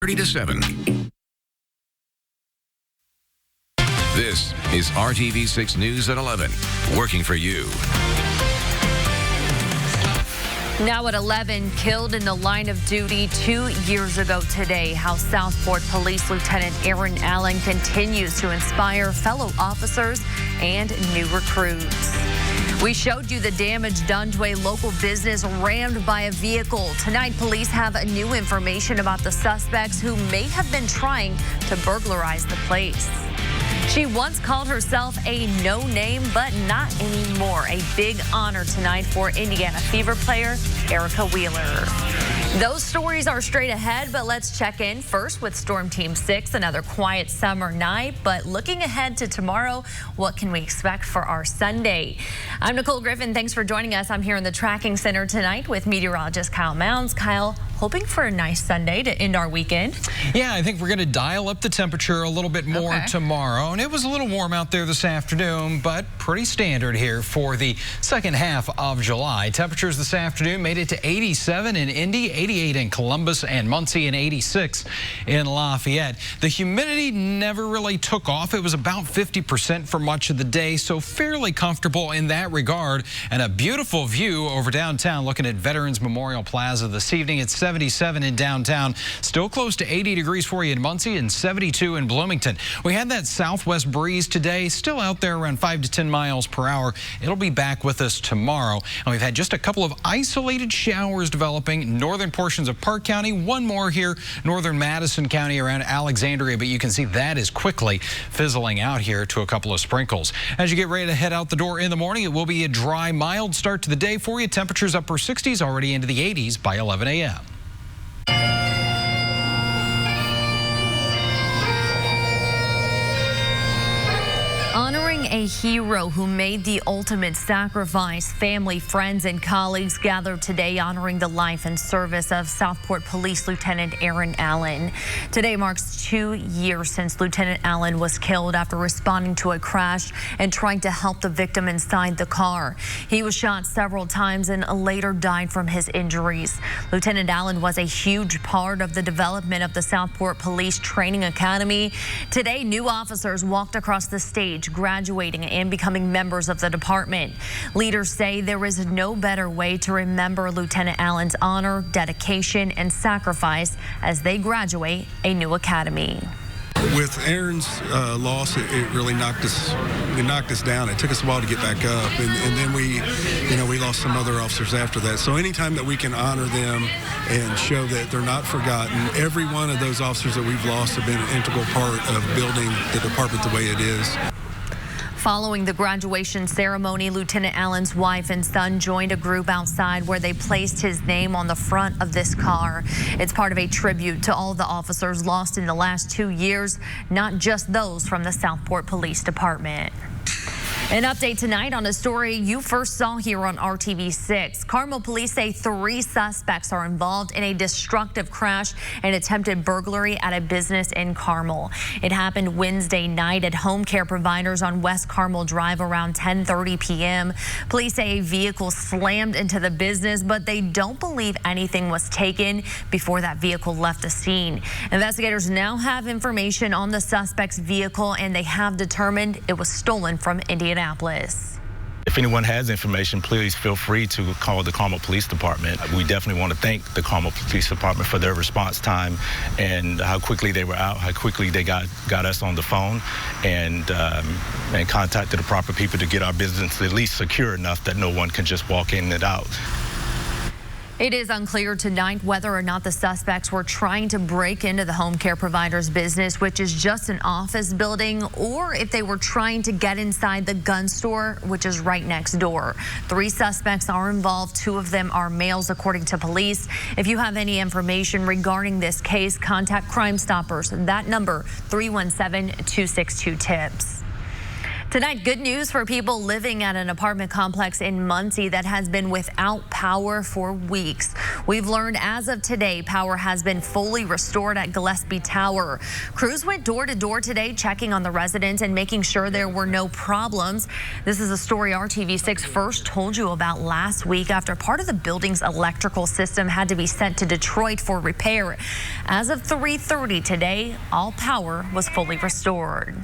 30 to 7. This is RTV6 News at 11, working for you. Now at 11, killed in the line of duty 2 years ago today, how Southport Police Lieutenant Aaron Allen continues to inspire fellow officers and new recruits. We showed you the damage done to a local business rammed by a vehicle. Tonight, police have new information about the suspects who may have been trying to burglarize the place. She once called herself a no-name, but not anymore. A big honor tonight for Indiana Fever player Erica Wheeler. Those stories are straight ahead, but let's check in first with Storm Team 6. Another quiet summer night, but looking ahead to tomorrow, what can we expect for our Sunday? I'm Nicole Griffin. Thanks for joining us. I'm here in the tracking center tonight with meteorologist Kyle Mounds. Kyle, hoping for a nice Sunday to end our weekend. Yeah, I think we're going to dial up the temperature a little bit more tomorrow. And it was a little warm out there this afternoon, but pretty standard here for the second half of July. Temperatures this afternoon made it to 87 in Indy, 88 in Columbus and Muncie, and 86 in Lafayette. The humidity never really took off. It was about 50% for much of the day, so fairly comfortable in that regard. And a beautiful view over downtown looking at Veterans Memorial Plaza this evening. It's 77 in downtown, still close to 80 degrees for you in Muncie, and 72 in Bloomington. We had that southwest breeze today, still out there around 5 to 10 miles per hour. It'll be back with us tomorrow. And we've had just a couple of isolated showers developing northern portions of Park County, one more here northern Madison County around Alexandria, but you can see that is quickly fizzling out here to a couple of sprinkles. As you get ready to head out the door in the morning, it will be a dry, mild start to the day for you. Temperatures upper 60s, already into the 80s by 11 a.m. Honoring a hero who made the ultimate sacrifice, family, friends, and colleagues gathered today honoring the life and service of Southport Police Lieutenant Aaron Allen. Today marks 2 years since Lieutenant Allen was killed after responding to a crash and trying to help the victim inside the car. He was shot several times and later died from his injuries. Lieutenant Allen was a huge part of the development of the Southport Police Training Academy. Today, new officers walked across the stage, graduating and becoming members of the department. Leaders say there is no better way to remember Lieutenant Allen's honor, dedication, and sacrifice as they graduate a new academy. With Aaron's loss, it really knocked us down. It took us a while to get back up, and then we lost some other officers after that. So anytime that we can honor them and show that they're not forgotten, every one of those officers that we've lost have been an integral part of building the department the way it is. Following the graduation ceremony, Lieutenant Allen's wife and son joined a group outside where they placed his name on the front of this car. It's part of a tribute to all the officers lost in the last 2 years, not just those from the Southport Police Department. An update tonight on a story you first saw here on RTV6. Carmel police say 3 suspects are involved in a destructive crash and attempted burglary at a business in Carmel. It happened Wednesday night at Home Care Providers on West Carmel Drive around 10:30 p.m. Police say a vehicle slammed into the business, but they don't believe anything was taken before that vehicle left the scene. Investigators now have information on the suspect's vehicle, and they have determined it was stolen from Indianapolis. If anyone has information, please feel free to call the Carmel Police Department. We definitely want to thank the Carmel Police Department for their response time and how quickly they were out, how quickly they got us on the phone and contacted the proper people to get our business at least secure enough that no one can just walk in and out. It is unclear tonight whether or not the suspects were trying to break into the Home Care Providers business, which is just an office building, or if they were trying to get inside the gun store, which is right next door. 3 suspects are involved. 2 of them are males, according to police. If you have any information regarding this case, contact Crime Stoppers. That number, 317-262-TIPS. Tonight, good news for people living at an apartment complex in Muncie that has been without power for weeks. We've learned as of today, power has been fully restored at Gillespie Tower. Crews went door to door today, checking on the residents and making sure there were no problems. This is a story RTV6 first told you about last week after part of the building's electrical system had to be sent to Detroit for repair. As of 3:30 today, all power was fully restored.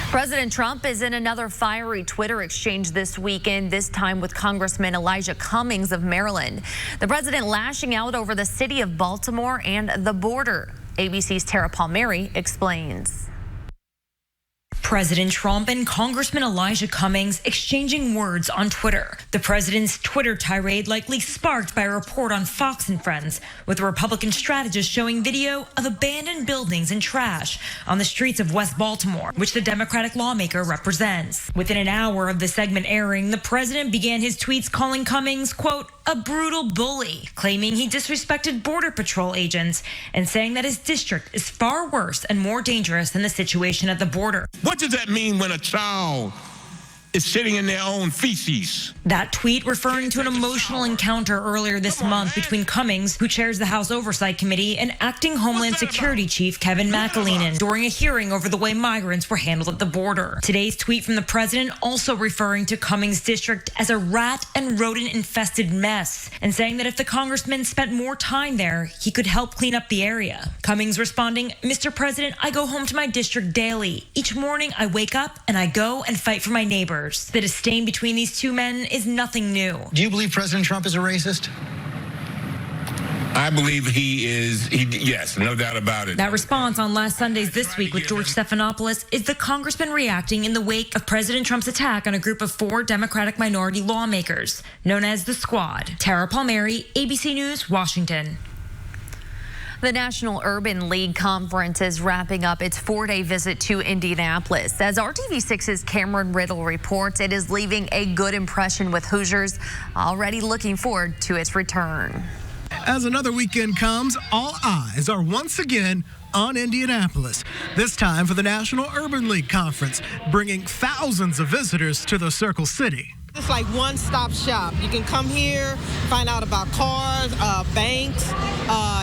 President Trump is in another fiery Twitter exchange this weekend, this time with Congressman Elijah Cummings of Maryland. The president lashing out over the city of Baltimore and the border. ABC's Tara Palmieri explains. President Trump and Congressman Elijah Cummings exchanging words on Twitter. The president's Twitter tirade likely sparked by a report on Fox and Friends, with a Republican strategist showing video of abandoned buildings and trash on the streets of West Baltimore, which the Democratic lawmaker represents. Within an hour of the segment airing, the president began his tweets calling Cummings, quote, a brutal bully, claiming he disrespected Border Patrol agents and saying that his district is far worse and more dangerous than the situation at the border. What does that mean when a child is sitting in their own feces? That tweet referring to an emotional encounter earlier this month between Cummings, who chairs the House Oversight Committee, and acting Homeland Security Chief Kevin McAleenan during a hearing over the way migrants were handled at the border. Today's tweet from the president also referring to Cummings' district as a rat and rodent-infested mess and saying that if the congressman spent more time there, he could help clean up the area. Cummings responding, Mr. President, I go home to my district daily. Each morning I wake up and I go and fight for my neighbors. The disdain between these two men is nothing new. Do you believe President Trump is a racist? I believe he is, yes, no doubt about it. That response on last Sunday's This Week with George Stephanopoulos is the congressman reacting in the wake of President Trump's attack on a group of 4 Democratic minority lawmakers, known as the Squad. Tara Palmieri, ABC News, Washington. The National Urban League Conference is wrapping up its 4-day visit to Indianapolis. As RTV6's Cameron Riddle reports, it is leaving a good impression with Hoosiers, already looking forward to its return. As another weekend comes, all eyes are once again on Indianapolis, this time for the National Urban League Conference, bringing thousands of visitors to the Circle City. It's like one-stop shop. You can come here, find out about cars, banks,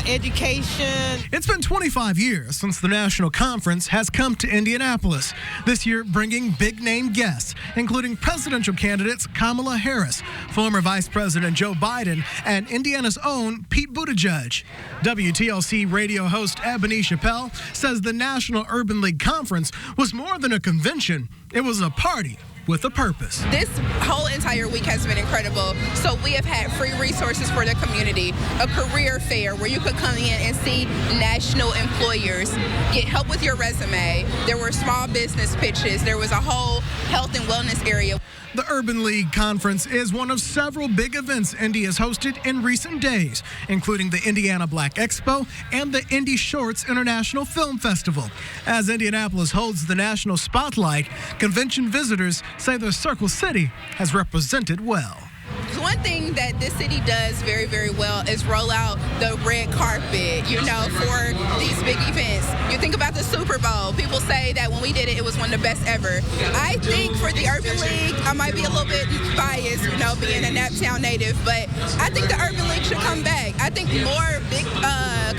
education. It's been 25 years since the National Conference has come to Indianapolis, this year bringing big-name guests, including presidential candidates Kamala Harris, former Vice President Joe Biden, and Indiana's own Pete Buttigieg. WTLC radio host Ebony Chappelle says the National Urban League Conference was more than a convention. It was a party with a purpose. This whole entire week has been incredible. So we have had free resources for the community, a career fair where you could come in and see national employers, get help with your resume. There were small business pitches. There was a whole health and wellness area. The Urban League Conference is one of several big events Indy has hosted in recent days, including the Indiana Black Expo and the Indy Shorts International Film Festival. As Indianapolis holds the national spotlight, convention visitors say the Circle City has represented well. One thing that this city does very, very well is roll out the red carpet, for these big events. You think about the Super Bowl. People say that when we did it, it was one of the best ever. I think for the Urban League, I might be a little bit biased, being a Naptown native, but I think the Urban League should come back. I think more big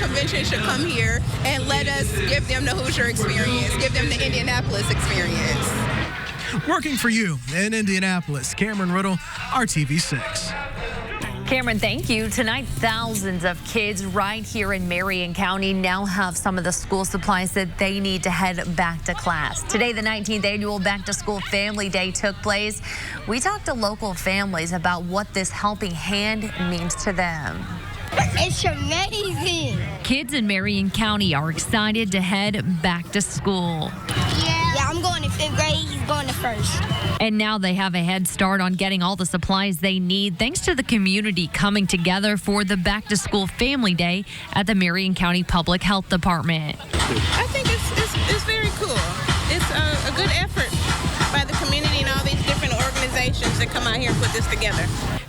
conventions should come here and let us give them the Hoosier experience, give them the Indianapolis experience. Working for you in Indianapolis, Cameron Riddle, RTV6. Cameron, thank you. Tonight, thousands of kids right here in Marion County now have some of the school supplies that they need to head back to class. Today, the 19th annual Back to School Family Day took place. We talked to local families about what this helping hand means to them. It's amazing. Kids in Marion County are excited to head back to school. Yeah, I'm going to 5th grade. He's going to 1st. And now they have a head start on getting all the supplies they need thanks to the community coming together for the Back to School Family Day at the Marion County Public Health Department. I think it's very cool. It's a good effort by the community and all these different organizations organizations that come out here and put this together.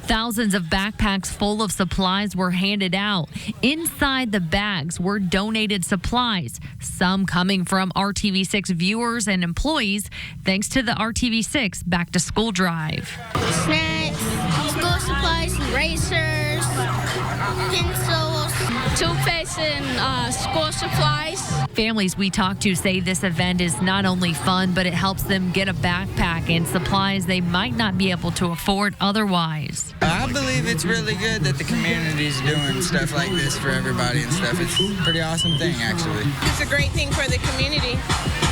Thousands of backpacks full of supplies were handed out. Inside the bags were donated supplies, some coming from RTV6 viewers and employees, thanks to the RTV6 Back to School Drive. Snacks, school supplies, erasers, pencils, toothpaste, and school supplies. Families we talked to say this event is not only fun, but it helps them get a backpack and supplies they might not be able to afford otherwise. I believe it's really good that the community's doing stuff like this for everybody and stuff. It's a pretty awesome thing, actually. It's a great thing for the community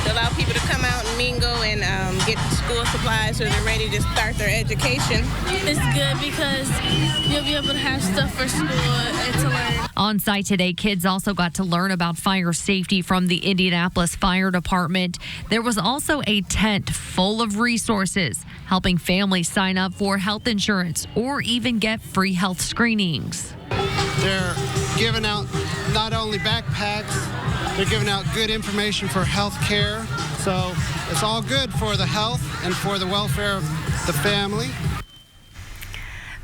to allow people to come out and mingle and get school supplies so they're ready to start their education. It's good because you'll be able to have stuff for school and to learn. On site today, kids also got to learn about fire safety from the Indianapolis Fire Department. There was also a tent full of resources, helping families sign up for health insurance or even get free health screenings. They're giving out not only backpacks, they're giving out good information for health care. So it's all good for the health and for the welfare of the family.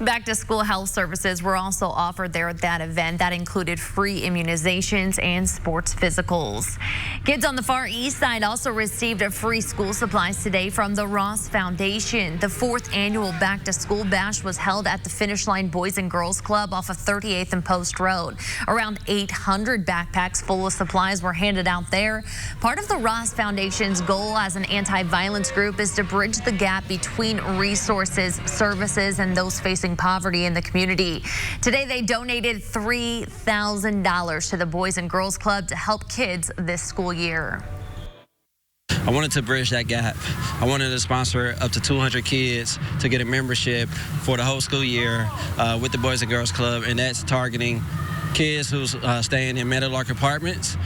Back to school health services were also offered there at that event. That included free immunizations and sports physicals. Kids on the Far East Side also received a free school supplies today from the Ross Foundation. The 4th annual Back to School Bash was held at the Finish Line Boys and Girls Club off of 38th and Post Road. Around 800 backpacks full of supplies were handed out there. Part of the Ross Foundation's goal as an anti-violence group is to bridge the gap between resources, services, and those facing poverty in the community. Today, they donated $3,000 to the Boys and Girls Club to help kids this school year. I wanted to bridge that gap. I wanted to sponsor up to 200 kids to get a membership for the whole school year with the Boys and Girls Club, and that's targeting kids who's staying in Meadowlark Apartments,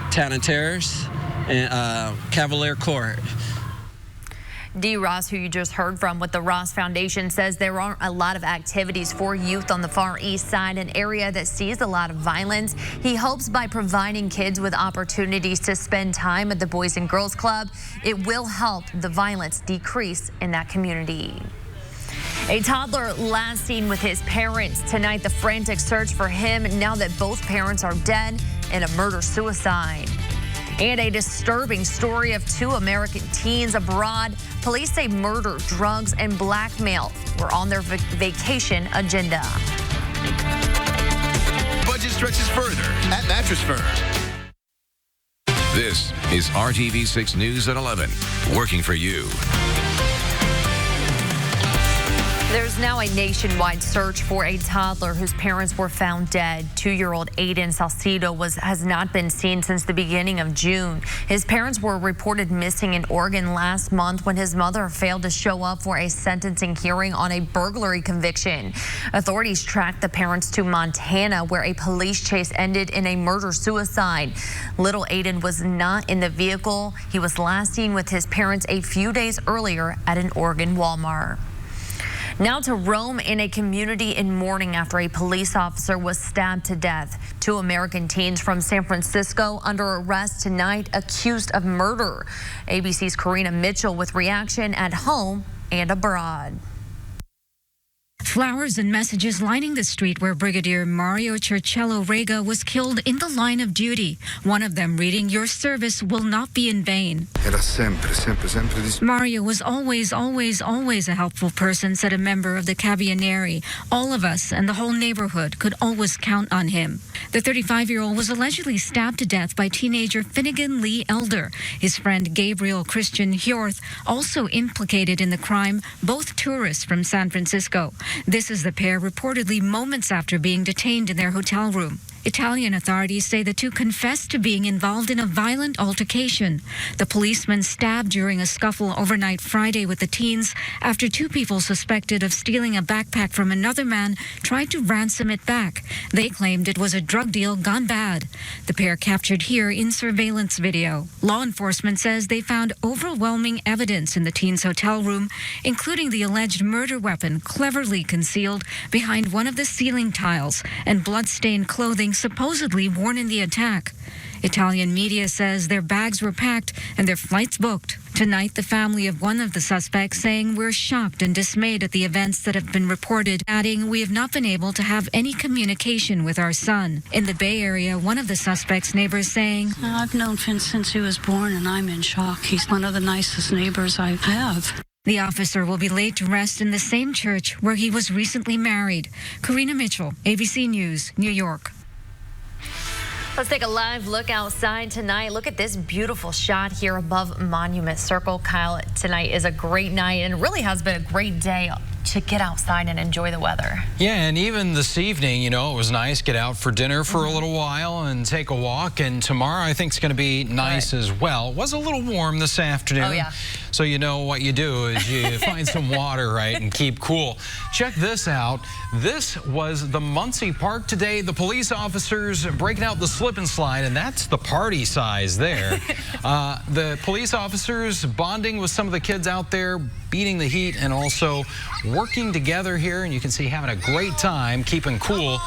Town and Terrace, and Cavalier Court. D. Ross, who you just heard from with the Ross Foundation, says there aren't a lot of activities for youth on the Far East Side, an area that sees a lot of violence. He hopes by providing kids with opportunities to spend time at the Boys and Girls Club, it will help the violence decrease in that community. A toddler last seen with his parents tonight. The frantic search for him now that both parents are dead in a murder-suicide. And a disturbing story of 2 American teens abroad. Police say murder, drugs, and blackmail were on their vacation agenda. Budget stretches further at Mattress Firm. This is RTV6 News at 11, working for you. There's now a nationwide search for a toddler whose parents were found dead. 2-year-old Aiden Salcido has not been seen since the beginning of June. His parents were reported missing in Oregon last month when his mother failed to show up for a sentencing hearing on a burglary conviction. Authorities tracked the parents to Montana, where a police chase ended in a murder-suicide. Little Aiden was not in the vehicle. He was last seen with his parents a few days earlier at an Oregon Walmart. Now to Rome, in a community in mourning after a police officer was stabbed to death. 2 American teens from San Francisco under arrest tonight, accused of murder. ABC's Karina Mitchell with reaction at home and abroad. Flowers and messages lining the street where Brigadier Mario Cercello Rega was killed in the line of duty. One of them reading, "Your service will not be in vain." Mario was always a helpful person, said a member of the Carabinieri. All of us and the whole neighborhood could always count on him. The 35-year-old was allegedly stabbed to death by teenager Finnegan Lee Elder. His friend Gabriel Christian Hjorth also implicated in the crime, both tourists from San Francisco. This is the pair reportedly moments after being detained in their hotel room. Italian authorities say the 2 confessed to being involved in a violent altercation. The policeman stabbed during a scuffle overnight Friday with the teens after 2 people suspected of stealing a backpack from another man tried to ransom it back. They claimed it was a drug deal gone bad. The pair captured here in surveillance video. Law enforcement says they found overwhelming evidence in the teens' hotel room, including the alleged murder weapon cleverly concealed behind one of the ceiling tiles and blood-stained clothing supposedly worn in the attack. Italian media says their bags were packed and their flights booked. Tonight, the family of one of the suspects saying we're shocked and dismayed at the events that have been reported, adding we have not been able to have any communication with our son. In the Bay Area, one of the suspect's neighbors saying, I've known Vince since he was born and I'm in shock. He's one of the nicest neighbors I have. The officer will be laid to rest in the same church where he was recently married. Karina Mitchell, ABC News, New York. Let's take a live look outside tonight. Look at this beautiful shot here above Monument Circle. Kyle, tonight is a great night and it really has been a great day to get outside and enjoy the weather. Yeah, and even this evening, you know, it was nice. Get out for dinner for a little while and take a walk. And tomorrow, I think, is going to be nice as well. It was a little warm this afternoon. Oh, yeah. So you know what you do is you find some water, right, and keep cool. Check this out. This was the Muncie Park today. The police officers breaking out the slip and slide, and that's the party size there. The police officers bonding with some of the kids out there, beating the heat, and also working together here, and you can see having a great time keeping cool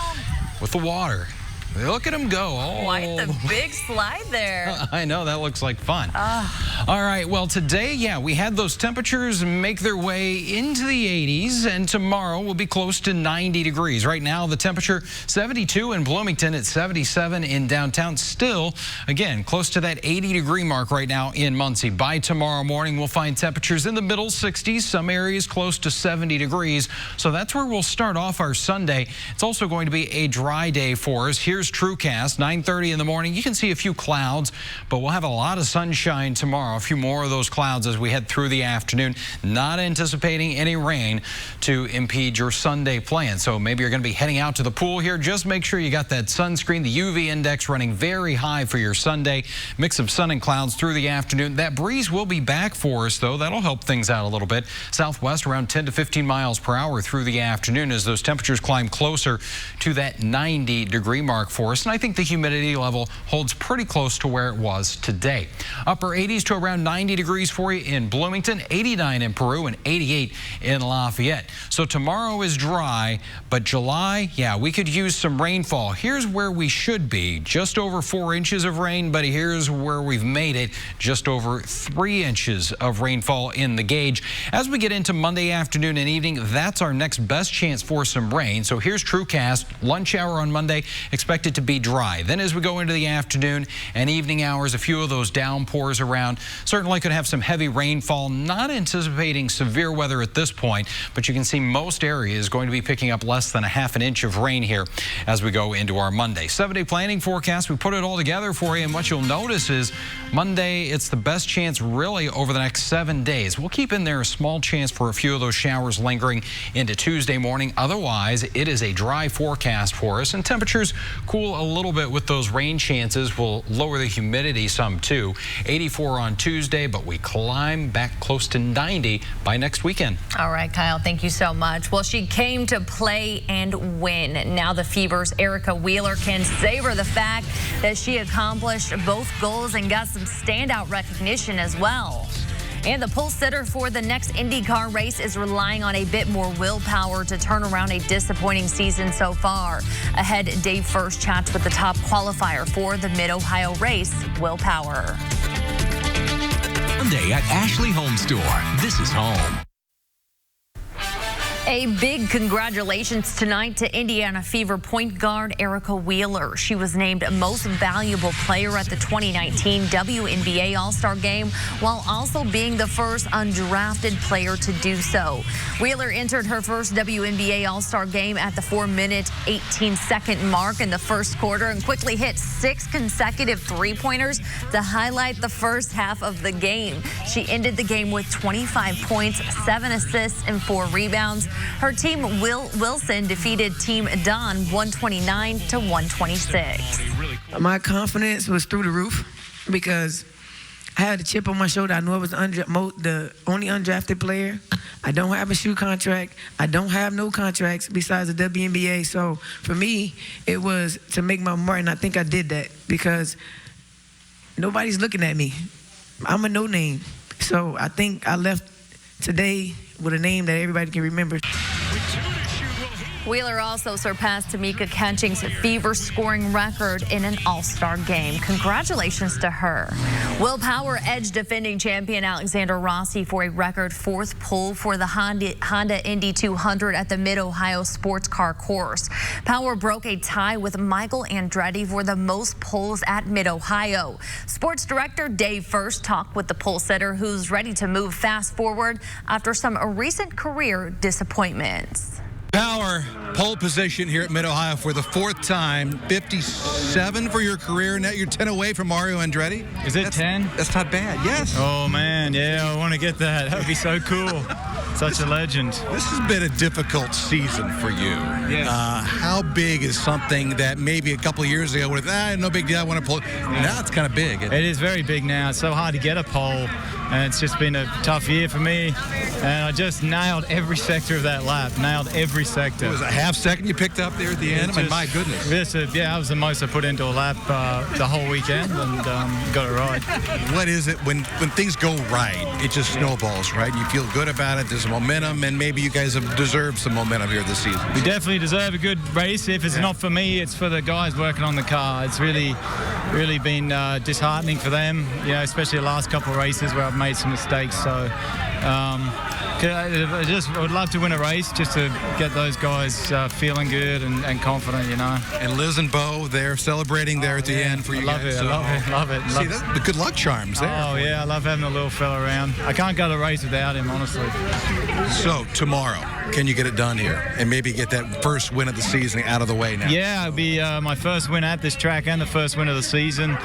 with the water. Look at them go. Oh. Quite the big slide there. I know, that looks like fun. All right, well, today, yeah, we had those temperatures make their way into the 80s, and tomorrow will be close to 90 degrees. Right now, the temperature 72 in Bloomington at 77 in downtown. Still, again, close to that 80-degree mark right now in Muncie. By tomorrow morning, we'll find temperatures in the middle 60s, some areas close to 70 degrees. So that's where we'll start off our Sunday. It's also going to be a dry day for us. Here's TrueCast, 9:30 in the morning. You can see a few clouds, but we'll have a lot of sunshine tomorrow. A few more of those clouds as we head through the afternoon. Not anticipating any rain to impede your Sunday plan. So maybe you're going to be heading out to the pool here. Just make sure you got that sunscreen, the UV index running very high for your Sunday. Mix of sun and clouds through the afternoon. That breeze will be back for us, though. That'll help things out a little bit. Southwest around 10 to 15 miles per hour through the afternoon as those temperatures climb closer to that 90-degree mark for us. And I think the humidity level holds pretty close to where it was today. Upper 80s to around 90 degrees for you in Bloomington, 89 in Peru, and 88 in Lafayette. So tomorrow is dry, but July, yeah, we could use some rainfall. Here's where we should be, just over 4 inches of rain, but here's where we've made it, just over 3 inches of rainfall in the gauge. As we get into Monday afternoon and evening, that's our next best chance for some rain. So here's TrueCast. Lunch hour on Monday, expected to be dry. Then as we go into the afternoon and evening hours, a few of those downpours around. Certainly could have some heavy rainfall. Not anticipating severe weather at this point, but you can see most areas going to be picking up less than a half an inch of rain here as we go into our Monday. 7-day planning forecast. We put it all together for you, and what you'll notice is Monday, it's the best chance really over the next 7 days. We'll keep in there a small chance for a few of those showers lingering into Tuesday morning. Otherwise, it is a dry forecast for us, and temperatures cool a little bit with those rain chances. Will lower the humidity some too. 84 on Tuesday, but we climb back close to 90 by next weekend. All right, Kyle, thank you so much. Well, she came to play and win. Now the Fever's Erica Wheeler can savor the fact that she accomplished both goals and got some standout recognition as well. And the pole sitter for the next IndyCar race is relying on a bit more willpower to turn around a disappointing season so far. Ahead, Dave First chats with the top qualifier for the Mid-Ohio race, Will Power. Monday at Ashley Home Store. This is home. A big congratulations tonight to Indiana Fever point guard Erica Wheeler. She was named Most Valuable Player at the 2019 WNBA All-Star Game, while also being the first undrafted player to do so. Wheeler entered her first WNBA All-Star Game at the 4-minute, 18-second mark in the first quarter and quickly hit 6 consecutive three-pointers to highlight the first half of the game. She ended the game with 25 points, 7 assists, and 4 rebounds. Her team, Wilson, defeated Team Don 129 to 126. My confidence was through the roof because I had a chip on my shoulder. I knew I was the only undrafted player. I don't have a shoe contract. I don't have no contracts besides the WNBA. So for me, it was to make my mark, and I think I did that because nobody's looking at me. I'm a no name. So I think I left today with a name that everybody can remember. Wheeler also surpassed Tamika Catching's fever-scoring record in an all-star game. Congratulations to her. Will Power edged defending champion Alexander Rossi for a record 4th pole for the Honda Indy 200 at the Mid-Ohio Sports Car Course. Power broke a tie with Michael Andretti for the most poles at Mid-Ohio. Sports director Dave First talked with the pole sitter, who's ready to move fast forward after some recent career disappointments. Power pole position here at Mid-Ohio for the 4th time, 57 for your career. Now you're 10 away from Mario Andretti. Is it 10? That's not bad, yes. Oh man, yeah, I want to get that. That would be so cool. Such a legend. This has been a difficult season for you. Yes. How big is something that maybe a couple of years ago would have, no big deal, I want to pull. Now it's kind of big. It is very big now. It's so hard to get a pole, and it's just been a tough year for me. And I just nailed every sector of that lap. Nailed every sector. It was a half second you picked up there at the end. I mean, my goodness. Yeah, that was the most I put into a lap the whole weekend, and got it right. What is it when things go right? It just snowballs, right? You feel good about it. There's momentum, and maybe you guys have deserved some momentum here this season. We definitely deserve a good race. If it's not for me, it's for the guys working on the car. It's really been disheartening for them, especially the last couple of races where I've made some mistakes. So I would love to win a race just to get those guys feeling good and confident, And Liz and Bo, they're celebrating there at the end for you guys. I love it. See, that's the good luck charms there. Oh, yeah, I love having a little fella around. I can't go to the race without him, honestly. So, tomorrow, can you get it done here and maybe get that first win of the season out of the way now? Yeah, it'll be my first win at this track and the first win of the season.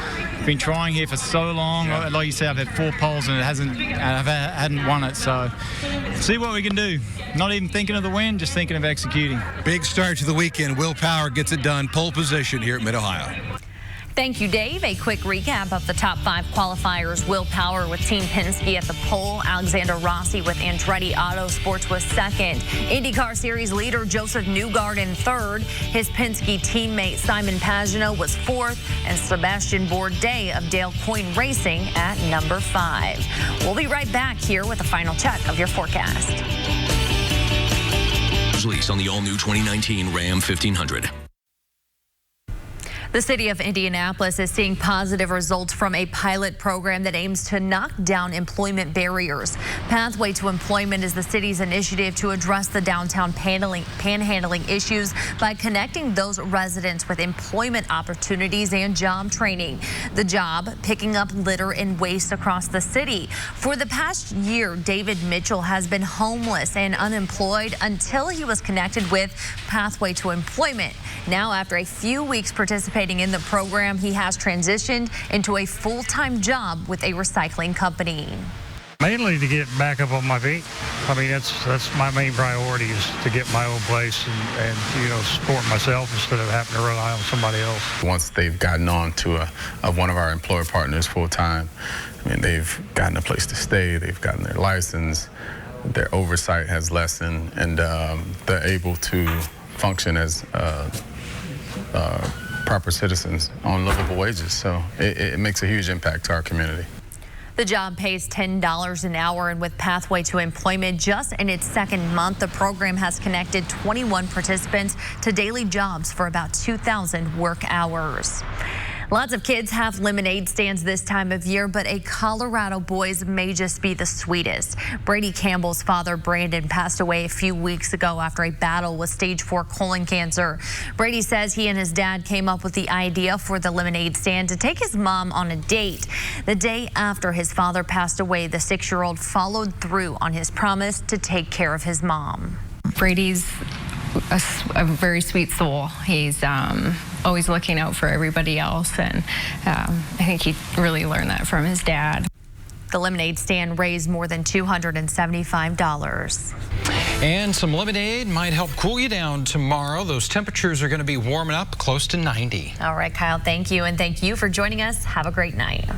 Been trying here for so long. Yeah. Like you said, I've had 4 poles and I hadn't won it. So, see what we can do. Not even thinking of the win, just thinking of executing. Big start to the weekend. Will Power gets it done. Pole position here at Mid-Ohio. Thank you, Dave. A quick recap of the top 5 qualifiers. Will Power with Team Penske at the pole. Alexander Rossi with Andretti Autosports was 2nd. IndyCar Series leader Joseph Newgarden in 3rd. His Penske teammate Simon Pagenaud was 4th. And Sebastian Bourdais of Dale Coyne Racing at number 5. We'll be right back here with a final check of your forecast. Lease on the all-new 2019 Ram 1500. The city of Indianapolis is seeing positive results from a pilot program that aims to knock down employment barriers. Pathway to Employment is the city's initiative to address the downtown panhandling issues by connecting those residents with employment opportunities and job training. The job, picking up litter and waste across the city. For the past year, David Mitchell has been homeless and unemployed until he was connected with Pathway to Employment. Now, after a few weeks participating in the program, he has transitioned into a full-time job with a recycling company. Mainly to get back up on my feet. I mean, that's my main priority, is to get my own place and support myself instead of having to rely on somebody else. Once they've gotten on to one of our employer partners full-time, I mean, they've gotten a place to stay, they've gotten their license, their oversight has lessened, and they're able to function as proper citizens on livable wages. So it makes a huge impact to our community. The job pays $10 an hour, and with Pathway to Employment just in its 2nd month, the program has connected 21 participants to daily jobs for about 2,000 work hours. Lots of kids have lemonade stands this time of year, but a Colorado boy's may just be the sweetest. Brady Campbell's father, Brandon, passed away a few weeks ago after a battle with stage 4 colon cancer. Brady says he and his dad came up with the idea for the lemonade stand to take his mom on a date. The day after his father passed away, the 6-year-old followed through on his promise to take care of his mom. Brady's a very sweet soul. He's always looking out for everybody else, and I think he really learned that from his dad. The lemonade stand raised more than $275. And some lemonade might help cool you down tomorrow. Those temperatures are going to be warming up close to 90. All right, Kyle, thank you. And thank you for joining us. Have a great night.